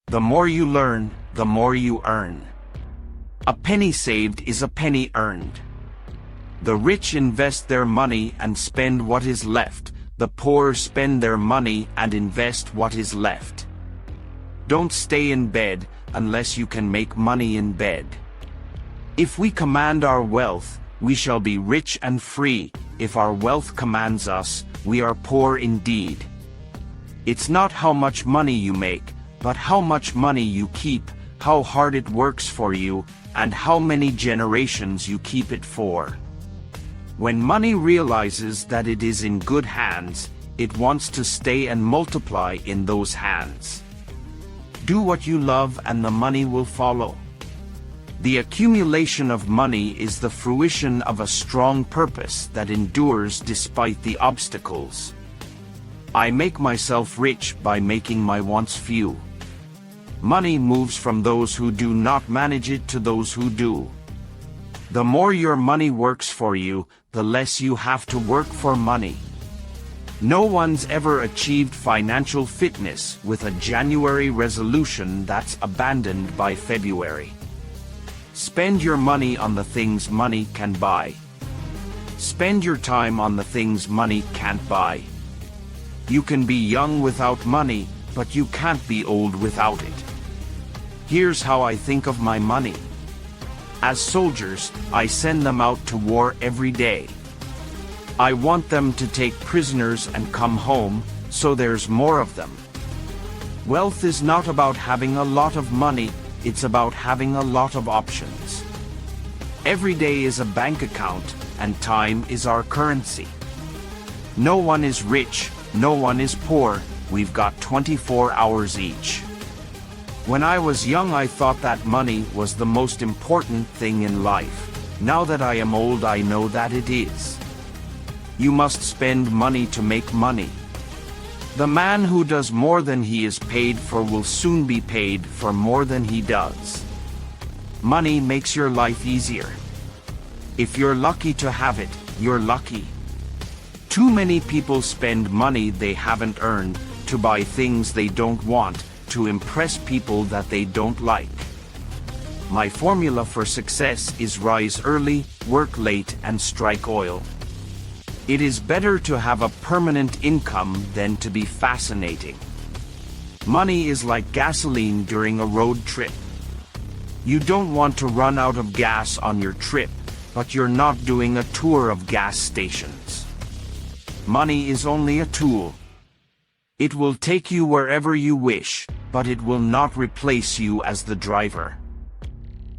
The more you learn, the more you earn. A penny saved is a penny earned. The rich invest their money and spend what is left. The poor spend their money and invest what is left. Don't stay in bed unless you can make money in bed. If we command our wealth, we shall be rich and free. If our wealth commands us, we are poor indeed. It's not how much money you make, but how much money you keep, how hard it works for you, and how many generations you keep it for. When money realizes that it is in good hands, it wants to stay and multiply in those hands. Do what you love and the money will follow. The accumulation of money is the fruition of a strong purpose that endures despite the obstacles. I make myself rich by making my wants few. Money moves from those who do not manage it to those who do. The more your money works for you, the less you have to work for money. No one's ever achieved financial fitness with a January resolution that's abandoned by February. Spend your money on the things money can buy. Spend your time on the things money can't buy. You can be young without money, but you can't be old without it. Here's how I think of my money. As soldiers, I send them out to war every day. I want them to take prisoners and come home, so there's more of them. Wealth is not about having a lot of money, it's about having a lot of options. Every day is a bank account, and time is our currency. No one is rich, no one is poor, we've got 24 hours each. When I was young, I thought that money was the most important thing in life. Now that I am old, I know that it is. You must spend money to make money. The man who does more than he is paid for will soon be paid for more than he does. Money makes your life easier. If you're lucky to have it, you're lucky. Too many people spend money they haven't earned to buy things they don't want, to impress people that they don't like. My formula for success is rise early, work late, and strike oil. It is better to have a permanent income than to be fascinating. Money is like gasoline during a road trip. You don't want to run out of gas on your trip, but you're not doing a tour of gas stations. Money is only a tool. It will take you wherever you wish, but it will not replace you as the driver.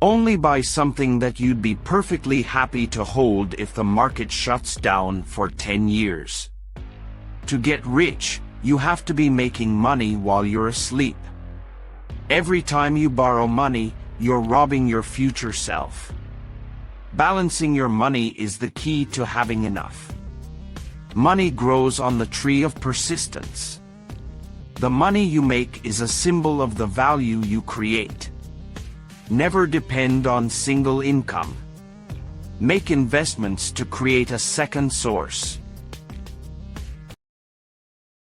Only buy something that you'd be perfectly happy to hold if the market shuts down for 10 years. To get rich, you have to be making money while you're asleep. Every time you borrow money, you're robbing your future self. Balancing your money is the key to having enough. Money grows on the tree of persistence. The money you make is a symbol of the value you create. Never depend on single income. Make investments to create a second source.